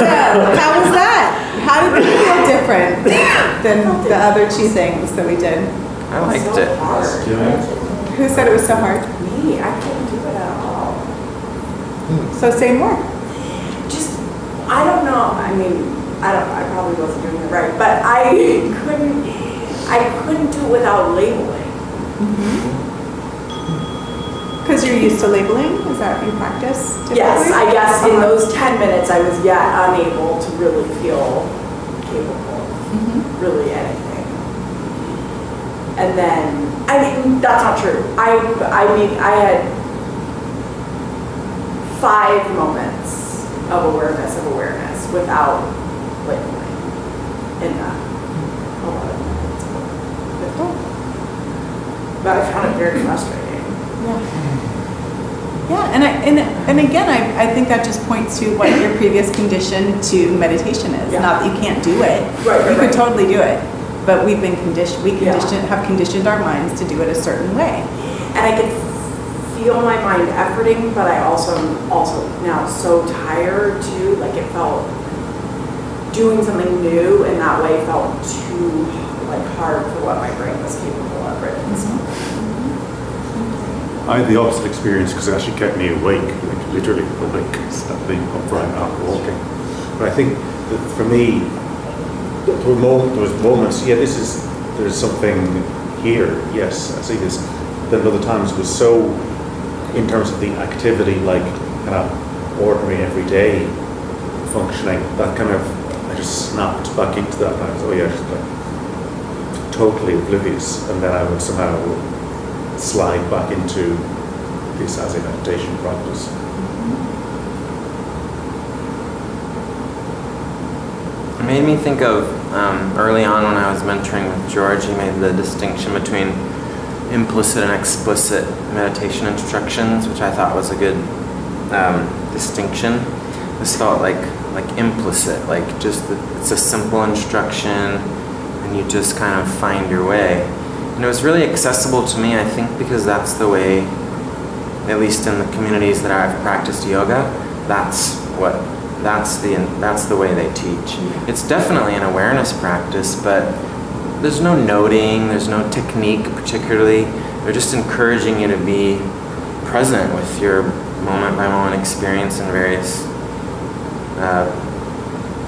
how was that? How did it feel different than the other two things that we did? I liked it. Who said it was so hard? Me, I couldn't do it at all. So say more. Just, I don't know. I mean, I probably wasn't doing it right, but I couldn't do it without labeling. Because you're used to labeling? Is that your practice? Typically? Yes, I guess in those 10 minutes I was yet unable to really feel capable of really anything. And then, I mean, that's not true. I mean, I had 5 moments of awareness without labeling in that. A lot of minutes. But I found it very frustrating. Yeah, and again, I think that just points to what your previous condition to meditation is. Yeah. Not that you can't do it. Right, you could totally do it, but we've been conditioned. Have conditioned our minds to do it a certain way. And I could feel my mind efforting, but I also now so tired too. Like it felt doing something new in that way felt too hard for what my brain was capable of right at this moment. I had the opposite experience because it actually kept me awake, like literally awake, standing upright after walking. But I think that for me, there was moments, there's something here, yes, I see this. Then other times it was so, in terms of the activity, like kind of ordinary everyday functioning, that kind of, I just snapped back into that and I was, just like totally oblivious, and then I would somehow slide back into this as a meditation practice. It made me think of early on when I was mentoring with George. He made the distinction between implicit and explicit meditation instructions, which I thought was a good distinction. This felt like implicit, like just it's a simple instruction and you just kind of find your way. And it was really accessible to me, I think, because that's the way, at least in the communities that I've practiced yoga, that's the way they teach. It's definitely an awareness practice, but there's no noting, there's no technique particularly. They're just encouraging you to be present with your moment-by-moment experience in various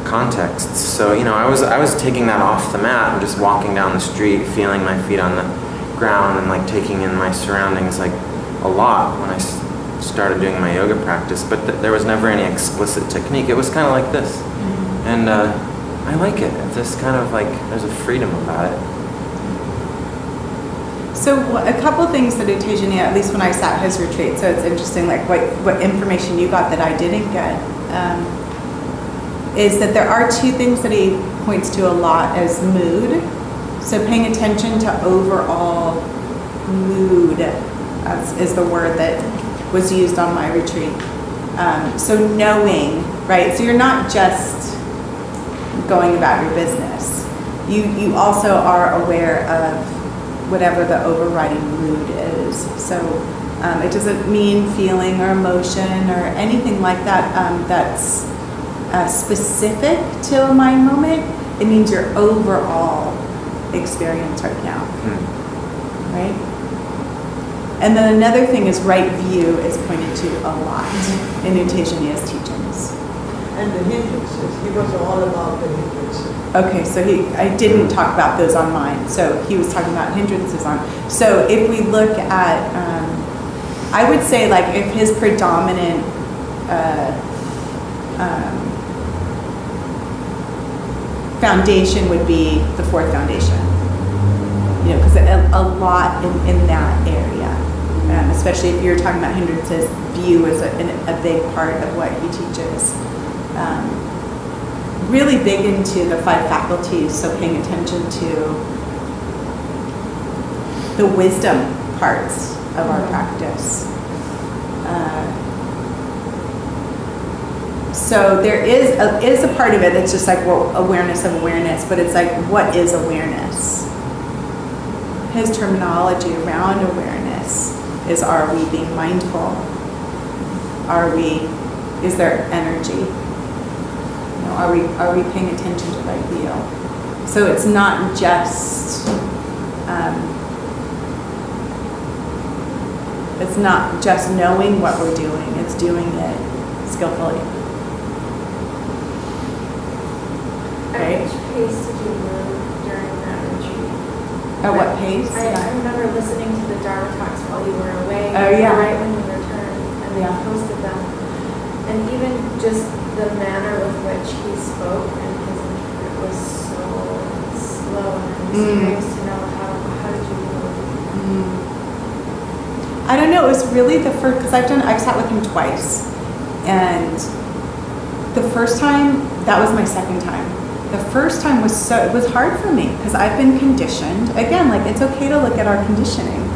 contexts. So, I was taking that off the mat and just walking down the street, feeling my feet on the ground and taking in my surroundings a lot when I started doing my yoga practice. But there was never any explicit technique. It was kind of like this. And I like it. It's just kind of there's a freedom about it. So a couple things that Tejani, at least when I sat his retreat, so it's interesting, what information you got that I didn't get, is that there are 2 things that he points to a lot as mood. So paying attention to overall mood is the word that was used on my retreat. So knowing, right? So you're not just going about your business. You also are aware of whatever the overriding mood is. So it doesn't mean feeling or emotion or anything like that that's specific to a mind moment. It means your overall experience right now, right? And then another thing is right view is pointed to a lot in Tejani's teachings. And the hindrances, he was all about the hindrances. Okay, so I didn't talk about those on mine. So he was talking about hindrances on. So if we look at, I would say if his predominant foundation would be the 4th foundation. Because a lot in that area, especially if you're talking about hindrances, view is a big part of what he teaches. Really big into the 5 faculties, so paying attention to the wisdom parts of our practice. So there is a part of it that's just awareness of awareness, but it's what is awareness? His terminology around awareness is, are we being mindful? Is there energy? are we paying attention to the ideal? So it's not just, it's not just knowing what we're doing, it's doing it skillfully. At which pace did you move during that retreat? At what pace? I remember listening to the Dharma talks while you were away. Oh, yeah. Right when you returned, and then Yeah. posted them. And even just the manner with which he spoke and his interpret was so slow. And I'm just curious to know how did you move? I don't know, it was really the first, because I've sat with him twice. And the first time, that was my second time. The first time it was hard for me because I've been conditioned. Again, like it's okay to look at our conditioning.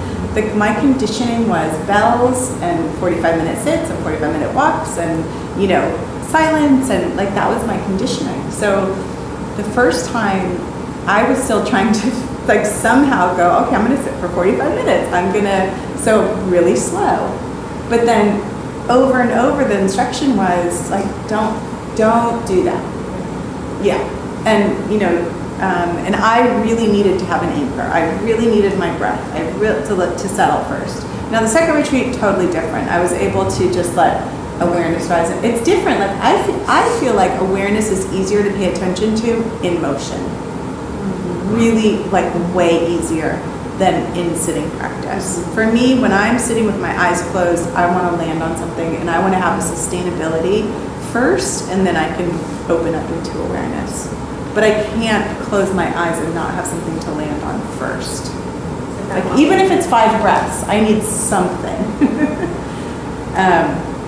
My conditioning was bells and 45-minute sits and 45-minute walks and, silence, and like that was my conditioning. So the first time I was still trying to like somehow go, okay, I'm gonna sit for 45 minutes. So really slow. But then over and over the instruction was like, don't do that. Yeah. And, and I really needed to have an anchor. I really needed my breath. To settle first. Now the second retreat, totally different. I was able to just let awareness rise. It's different. Like I feel like awareness is easier to pay attention to in motion. Really, like way easier than in sitting practice. For me, when I'm sitting with my eyes closed, I want to land on something and I want to have a sustainability first, and then I can open up into awareness. But I can't close my eyes and not have something to land on first. Like even if it's 5 breaths, I need something.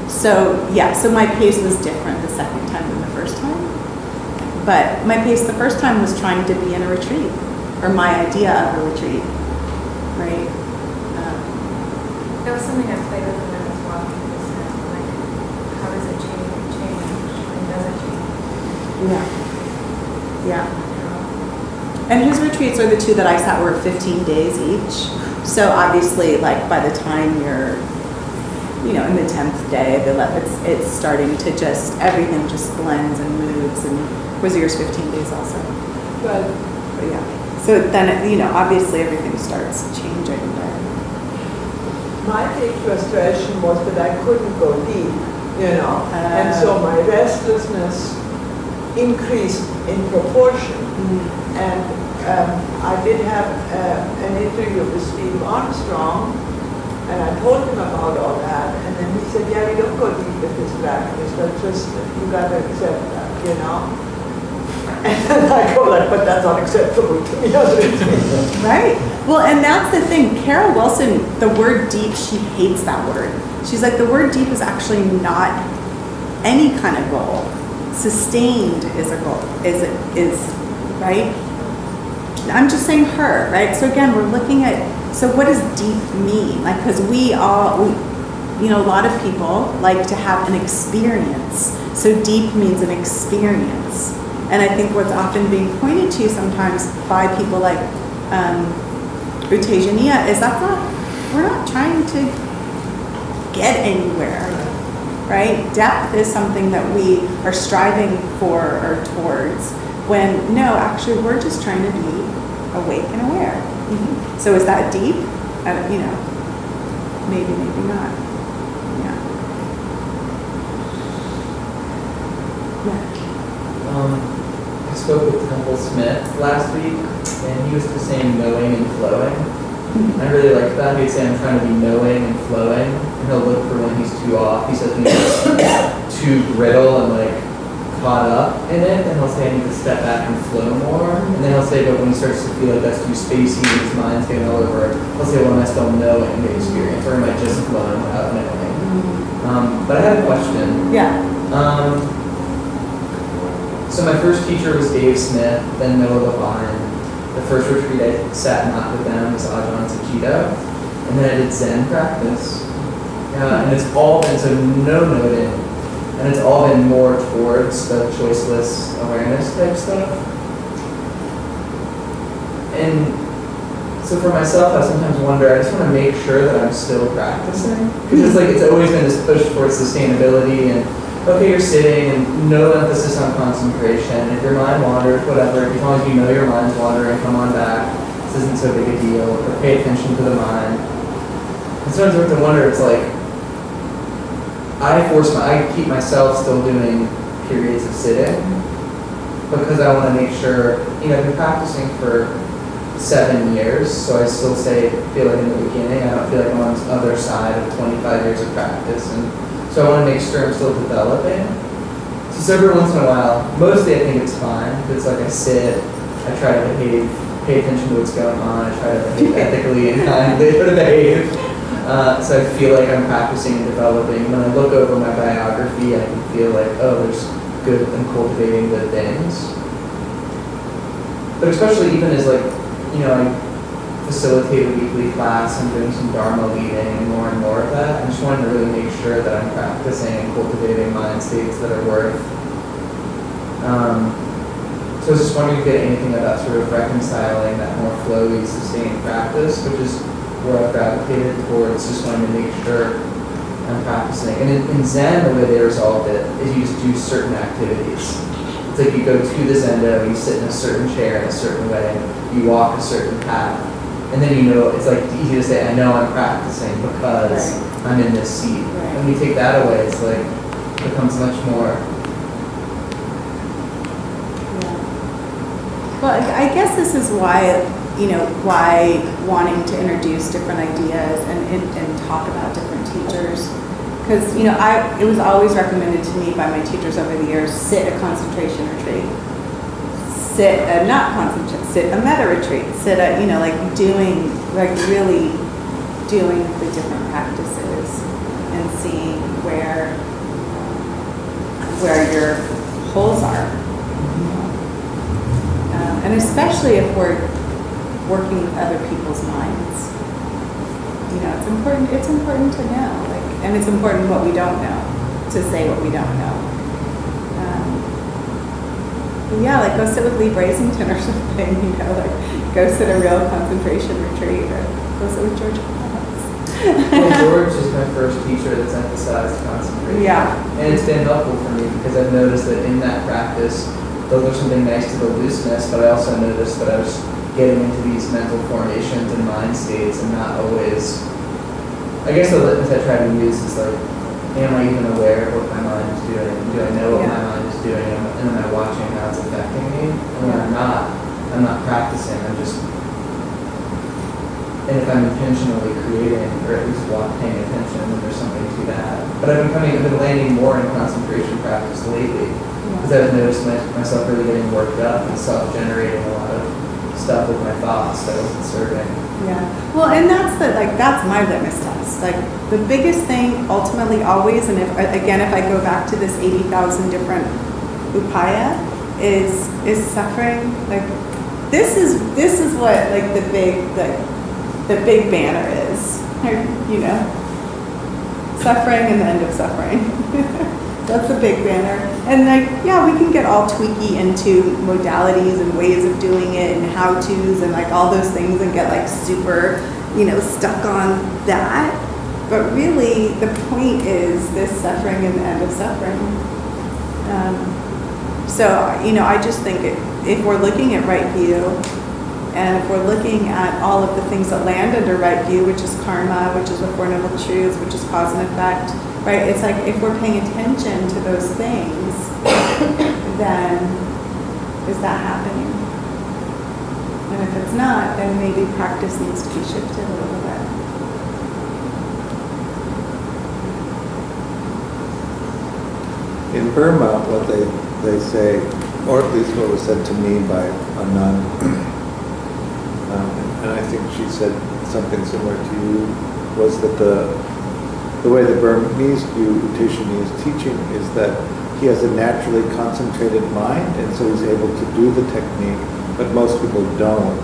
So my pace was different the second time than the first time. But my pace the first time was trying to be in a retreat, or my idea of a retreat, right? That was something I played with when I was walking this time. Like, how does it change and does it change? Yeah. And his retreats are the 2 that I sat were 15 days each. So obviously, like by the time you're, in the 10th day, it's starting to everything just blends and moves. And was yours 15 days also? But But yeah. So then, obviously everything starts changing. my big frustration was that I couldn't go deep, and so my restlessness increased in proportion. And I did have an interview with Steve Armstrong, and I told him about all that, and then he said, yeah, we don't go deep with this practice, but just, you got to accept that, And then I go like, but that's unacceptable to me. Right. Well, and that's the thing. Carol Wilson, the word deep, she hates that word. She's like, the word deep is actually not any kind of goal. Sustained is a goal, is right? I'm just saying her, right? So again, we're looking at, so what does deep mean? Like, because a lot of people like to have an experience. So deep means an experience. And I think what's often being pointed to sometimes by people like U Tejaniya is we're not trying to get anywhere, right? Depth is something that we are striving for or towards, when no, actually we're just trying to be awake and aware. So is that deep? Maybe not. Yeah. I spoke with Temple Smith last week, and he was just saying knowing and flowing. And I really liked that. He'd say, I'm trying to be knowing and flowing, and he'll look for when he's too off. He says when he's too brittle and caught up in it, and he'll say I need to step back and flow more. And then he'll say, but when he starts to feel like that's too spacey and his mind's getting all over, he'll say, well, am I still knowing the experience, or am I just flowing without knowing? But I had a question. Yeah. So my first teacher was Dave Smith, then Noah Levine. The first retreat I sat and knocked with them was Ajahn Suchito. And then I did Zen practice. And it's all been, so no noting, and it's all been more towards the choiceless awareness type stuff. And so for myself, I sometimes wonder, I just want to make sure that I'm still practicing. Because it's always been this push towards sustainability and okay, you're sitting and no emphasis on concentration. If your mind wanders, whatever, as long as you know your mind's wandering, come on back. This isn't so big a deal. Or pay attention to the mind. And sometimes I have to wonder, it's like, I keep myself still doing periods of sitting because I want to make sure, I've been practicing for 7 years, so I still feel like in the beginning, I don't feel like I'm on this other side of 25 years of practice, and so I want to make sure I'm still developing. So every once in a while, mostly I think it's fine. It's like I sit, I try to pay attention to what's going on, I try to behave ethically and kindly to behave. So I feel like I'm practicing and developing. When I look over my biography, I can feel like, oh, there's good and cultivating good things. But especially even as I facilitate a weekly class, I'm doing some Dharma leading and more of that. I just wanted to really make sure that I'm practicing and cultivating mind states that are worth. So I was just wondering if you had anything about sort of reconciling that more flowy, sustained practice, which is where I've gravitated towards, just wanting to make sure I'm practicing. And in Zen, the way they resolved it is you just do certain activities. It's like you go to the Zendo, you sit in a certain chair in a certain way, you walk a certain path, and then it's like easy to say, I know I'm practicing because I'm in this seat. Right. When you take that away, it's like, it becomes much more. Well, I guess this is why, why wanting to introduce different ideas and talk about different teachers. Because, it was always recommended to me by my teachers over the years, sit a concentration retreat. Sit a meta retreat. Sit a, really doing the different practices and seeing where your holes are. And especially if we're working with other people's minds, it's important to know, and it's important what we don't know, to say what we don't know. Go sit with Lee Brasington or something, go sit a real concentration retreat, or go sit with George Collins. Well, George is my first teacher that's emphasized concentration. Yeah. And it's been helpful for me because I've noticed that in that practice, though there's something nice to the looseness, but I also noticed that I was getting into these mental formations and mind states and not always. I guess the litmus I try to use is am I even aware of what my mind is doing? Do I know what my mind is doing? And am I watching how it's affecting me? And when I'm not practicing. And if I'm intentionally creating, or at least paying attention, then there's something to that. But I've been landing more in concentration practice lately. Because I've noticed myself really getting worked up and self-generating a lot of stuff with my thoughts that I wasn't serving. Yeah. Well, and that's my litmus test. The biggest thing ultimately always, and if I go back to this 80,000 different upaya, is suffering. This is what the big banner is. Suffering and the end of suffering. That's a big banner. And we can get all tweaky into modalities and ways of doing it and how-tos and all those things and get super, stuck on that. But really, the point is this suffering and the end of suffering. I just think if we're looking at right view, and if we're looking at all of the things that land under right view, which is karma, which is the Four Noble Truths, which is cause and effect, right? It's if we're paying attention to those things, then is that happening? And if it's not, then maybe practice needs to be shifted a little bit. In Burma, what they say, or at least what was said to me by a nun, and I think she said something similar to you, was that the way the Burmese view U Teshani's teaching is that he has a naturally concentrated mind, and so he's able to do the technique, but most people don't.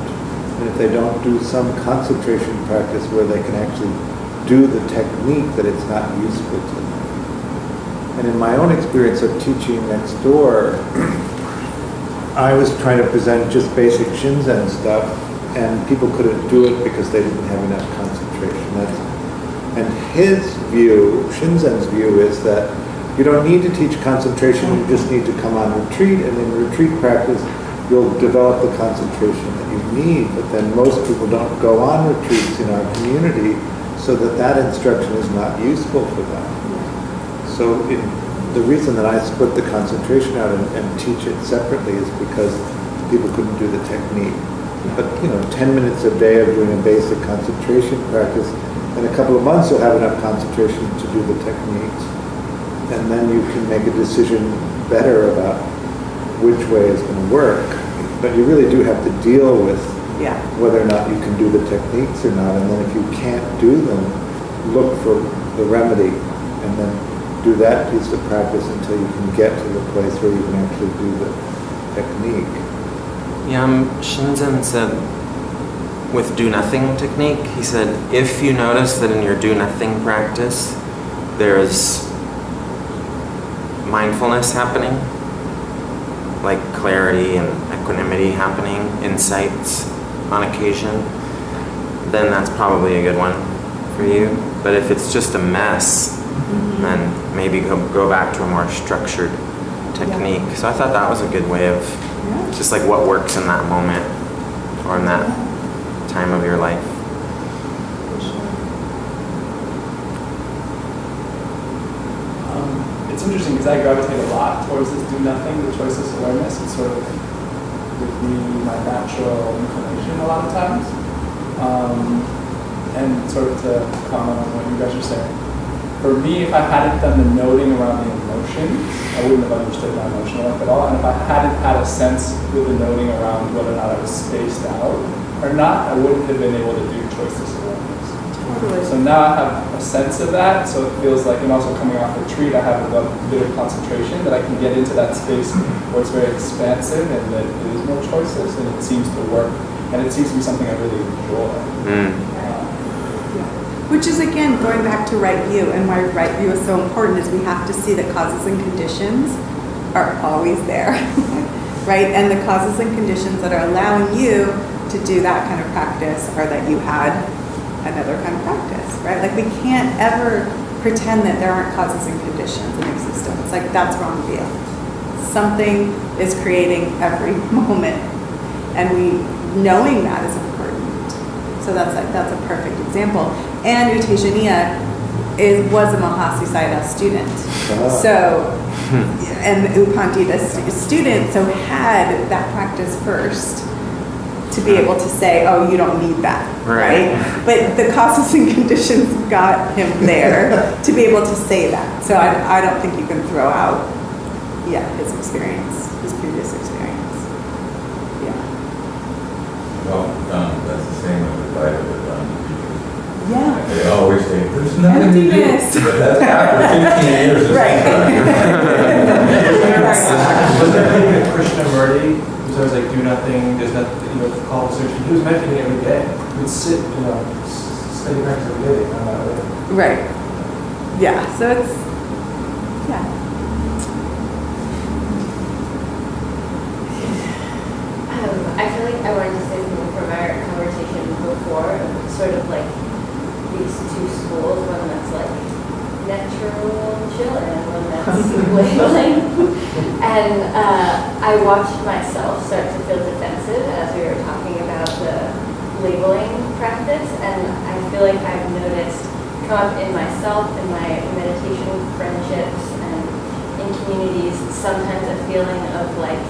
And if they don't do some concentration practice where they can actually do the technique, that it's not useful to them. And in my own experience of teaching next door, I was trying to present just basic Shinzen stuff, and people couldn't do it because they didn't have enough concentration. And his view, Shinzen's view, is that You don't need to teach concentration, you just need to come on retreat, and in retreat practice, you'll develop the concentration that you need. But then most people don't go on retreats in our community, so that instruction is not useful for them. So the reason that I split the concentration out and teach it separately is because people couldn't do the technique. But 10 minutes a day of doing a basic concentration practice, in a couple of months you'll have enough concentration to do the techniques. And then you can make a decision better about which way is going to work. But you really do have to deal with Yeah. whether or not you can do the techniques or not. And then if you can't do them, look for the remedy and then do that piece of practice until you can get to the place where you can actually do the technique. Yeah, Shinzen said with do nothing technique, he said, if you notice that in your do nothing practice, there's mindfulness happening, like clarity and equanimity happening, insights on occasion, then that's probably a good one for you. But if it's just a mess, then maybe go back to a more structured technique. So I thought that was a good way of just like what works in that moment or in that time of your life. It's interesting because I gravitate a lot towards this do nothing, the choiceless awareness. It's sort of would be my natural inclination a lot of times. And sort of to comment on what you guys are saying. For me, if I hadn't done the noting around the emotion, I wouldn't have understood my emotional life at all. And if I hadn't had a sense with the noting around whether or not I was spaced out or not, I wouldn't have been able to do choiceless awareness. Totally. So now I have a sense of that, so it feels like, and also coming off retreat, I have a bit of concentration that I can get into that space where it's very expansive and that it is more choiceless, and it seems to work, and it seems to be something I really enjoy. Which is, again, going back to right view, and why right view is so important is we have to see that causes and conditions are always there, right? And the causes and conditions that are allowing you to do that kind of practice are that you had another kind of practice, right? Like we can't ever pretend that there aren't causes and conditions in existence. Like that's wrong view. Something is creating every moment, and knowing that is important. So that's a perfect example. And U Tejaniya was a Mahasi Sayadaw student. So, and U Pandita student, so had that practice first to be able to say, oh, you don't need that, right? But the causes and conditions got him there to be able to say that. So I don't think you can throw out, his experience, his previous experience. Yeah. Well, that's the same with the Bible with teachers. Yeah. They always say, there's nothing to do. Emptiness. But that's after 15 years of Right. Was there like a Krishnamurti who's always like, do nothing, there's nothing, call to search? He was mentioning it every day. He would sit, study practice every day, kind of that way. Right. Yeah. So it's, I feel like I wanted to say something from our conversation before, sort of like these two schools, one that's like natural chill and one that's labeling. And I watched myself start to feel defensive as we were talking about the labeling practice, and I feel like I've noticed come up in myself, in my meditation friendships, and in communities, sometimes a feeling of like,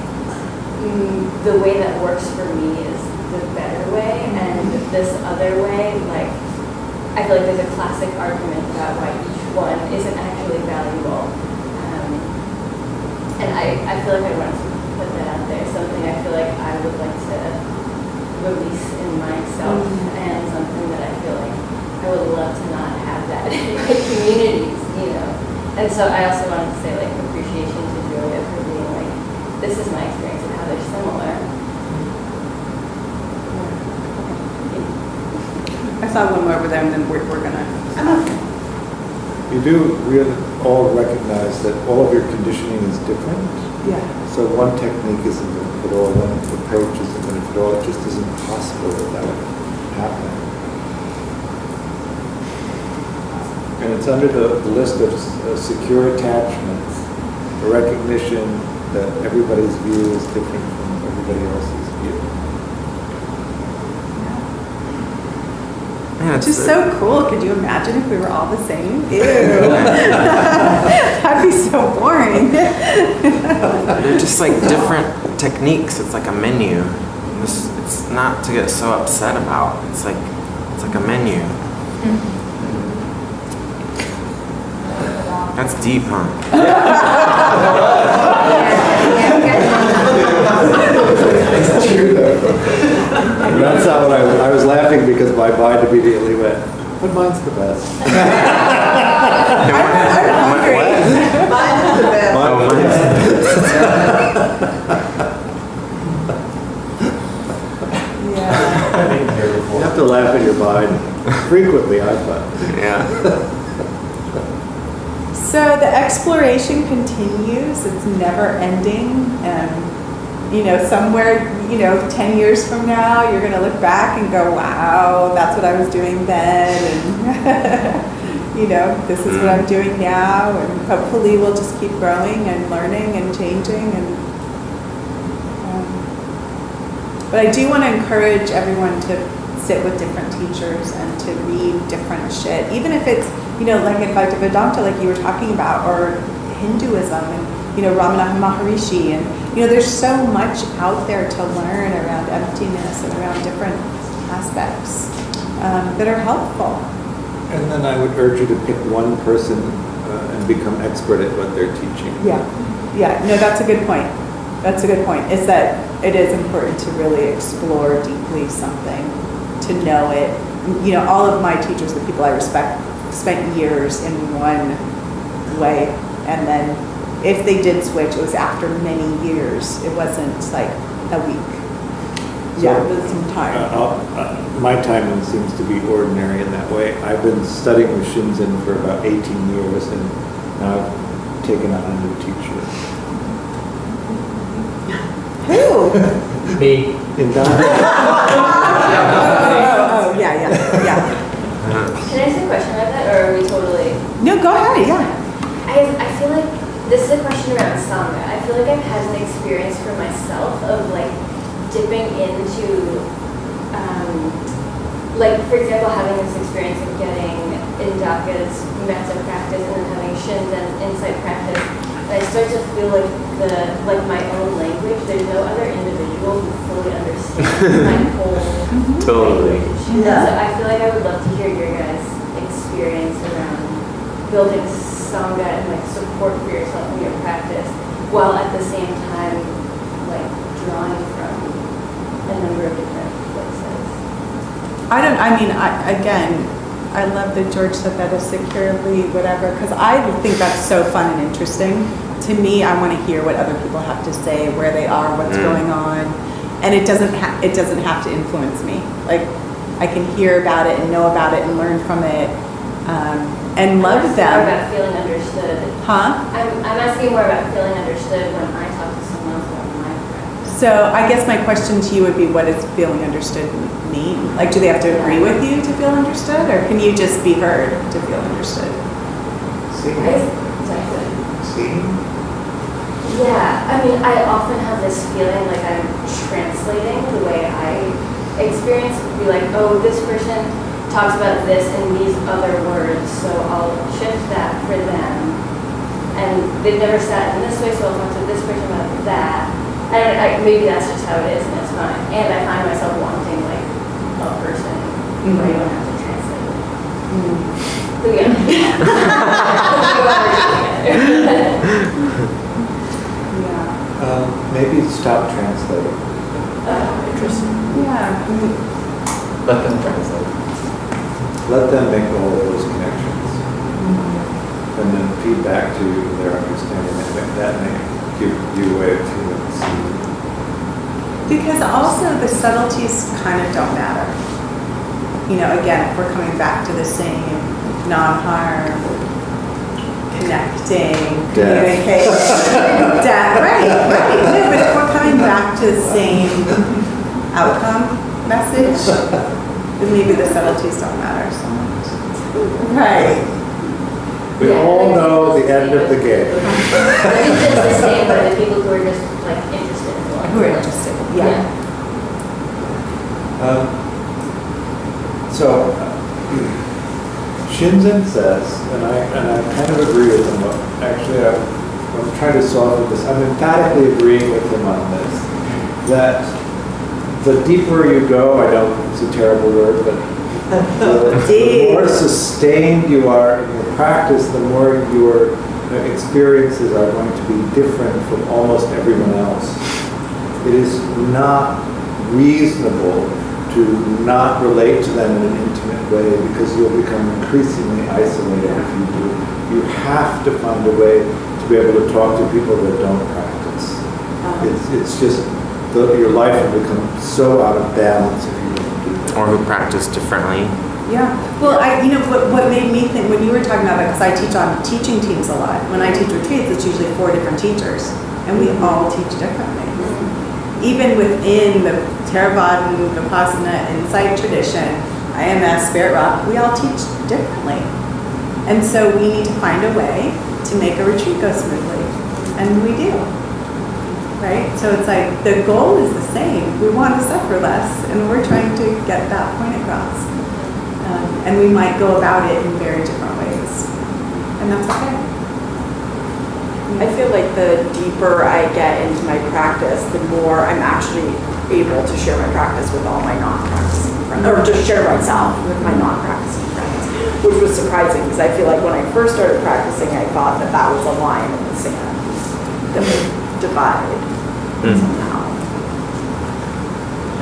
the way that works for me is the better way, and this other way, like, I feel like there's a classic argument about why each one isn't actually valuable. And I feel like I want to put that out there, something I feel like I would like to release in myself, and something that I feel like I would love to not have that in my communities, And so I also wanted to say, like, appreciation to Julia for being like, this is my experience and how they're similar. I saw one more over there, and then we're gonna. You do really all recognize that all of your conditioning is different. Yeah. So one technique isn't going to fit all, one approach isn't going to fit all. It just isn't possible that that would happen. And it's under the list of secure attachments, a recognition that everybody's view is different from everybody else's view. Yeah, Which is it's- so cool. Could you imagine if we were all the same? Ew. That'd be so boring. They're just like different techniques. It's like a menu. It's not to get so upset about. It's like a menu. That's deep, huh? It's true though. That's not what I was laughing because my mind immediately went, but mine's the best. I'm hungry. Mine's the best. Oh, mine's- Yeah. You have to laugh in your mind frequently, I find. Yeah. So the exploration continues. It's never ending. Somewhere, 10 years from now, you're going to look back and go, wow, that's what I was doing then. And, this is what I'm doing now. And hopefully we'll just keep growing and learning and changing. But I do want to encourage everyone to sit with different teachers and to read different shit. Even if it's, like Advaita Vedanta, like you were talking about, or Hinduism and, Ramana Maharishi. And, there's so much out there to learn around emptiness and around different aspects that are helpful. And then I would urge you to pick one person and become expert at what they're teaching. Yeah. No, that's a good point. That's a good point. Is that it is important to really explore deeply something, to know it. All of my teachers, the people I respect, spent years in one way, and then if they did switch, it was after many years. It wasn't like a week. Yeah, it was some time. My timing seems to be ordinary in that way. I've been studying with Shinzen for about 18 years, and now I've taken on a new teacher. Who? Me. In Ghana. Oh, yeah. Can I ask a question about that, or are we totally? No, go ahead, yeah. I feel like this is a question around Sangha. I feel like I've had an experience for myself of like dipping into, for example, having this experience of getting Indaka's metta practice and then having Shinzen's insight practice. And I start to feel like my own language. There's no other individual who fully understands my whole Totally. language. And so I feel like I would love to hear your guys' experience around building Sangha and like support for yourself in your practice, while at the same time like drawing from a number of different places. I love that George said that as securely, whatever, because I think that's so fun and interesting. To me, I want to hear what other people have to say, where they are, what's going on, and it doesn't have to influence me. Like, I can hear about it and know about it and learn from it, and love More them. about feeling understood. Huh? I'm asking more about feeling understood when I talk to someone else about my practice. So I guess my question to you would be, what does feeling understood mean? Like, do they have to agree with you to feel understood, or can you just be heard to feel understood? See? Yeah, I mean, I often have this feeling like I'm translating the way I experience. Would be like, oh, this person talks about this in these other words, so I'll shift that for them. And they've never sat in this way, so I'll talk to this person about that. And maybe that's just how it is, and it's fine. And I find myself wanting like a person where you don't have to translate it. So yeah. Maybe stop translating. Interesting. Yeah. Let them translate. Let them make all of those connections. And then feed back to their understanding. That may give you a way of feeling seen. Because also the subtleties kind of don't matter. Again, if we're coming back to the same non-harm, connecting, communicating, death, right. No, but if we're coming back to the same outcome message, then maybe the subtleties don't matter so much. Right. We all know the end of the game. But it's just the same for the people who are just like interested in law. Who are interested, yeah. So, Shinzen says, and I kind of agree with him, actually, I'm trying to soften this, I'm emphatically agreeing with him on this, that the deeper you go, I don't, it's a terrible word, but the more sustained you are in your practice, the more your experiences are going to be different from almost everyone else. It is not reasonable to not relate to them in an intimate way because you'll become increasingly isolated if you do. You have to find a way to be able to talk to people that don't practice. It's just, your life will become so out of balance if you don't do that. Or who practice differently. Yeah, well, what made me think, when you were talking about that, because I teach on teaching teams a lot, when I teach retreats, it's usually 4 different teachers, and we all teach differently. Even within the Theravada, Vipassana, Insight tradition, IMS, Spirit Rock, we all teach differently. And so we need to find a way to make a retreat go smoothly, and we do. Right? So it's like, the goal is the same. We want to suffer less, and we're trying to get that point across. And we might go about it in very different ways. And that's okay. I feel like the deeper I get into my practice, the more I'm actually able to share my practice with all my non-practicing friends, or just share myself with my non-practicing friends, which was surprising because I feel like when I first started practicing, I thought that that was a line in the sand that would divide somehow.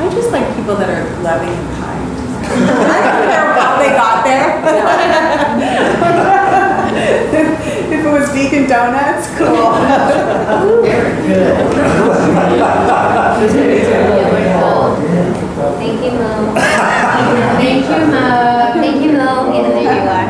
I just like people that are loving and kind. I don't care how they got there. If it was vegan donuts, cool. Thank you, Mo. Thank you, Mo. Thank you, Mo. And there you are.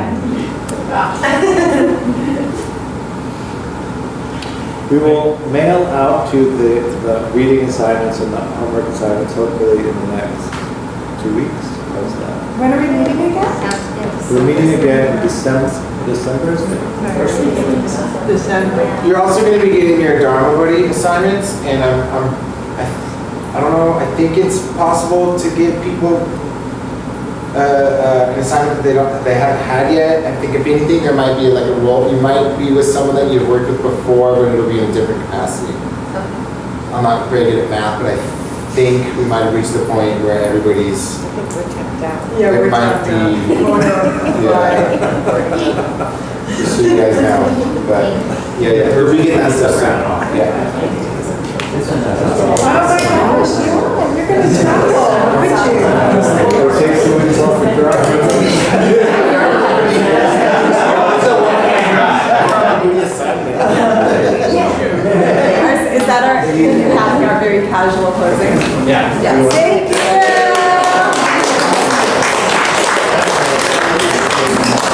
We will mail out to the reading assignments and the homework assignments hopefully in the next 2 weeks. How's that? When are we meeting again? Sounds good. We're meeting again in December, isn't it? December. You're also going to be getting your Dharma Buddy assignments, and I don't know, I think it's possible to give people an assignment that they haven't had yet. I think if anything, there might be like a role, you might be with someone that you've worked with before, but it'll be in a different capacity. I'm not very good at math, but I think we might have reached the point where everybody's, I think we're tapped out. Yeah, it we're might tapped out. be, yeah, just so you guys know, but yeah, we get that stuff around, yeah. Oh my gosh, yeah, you're gonna travel, aren't you? It'll take 2 weeks off the Is that our very casual closing? Yeah. Yes. Thank you.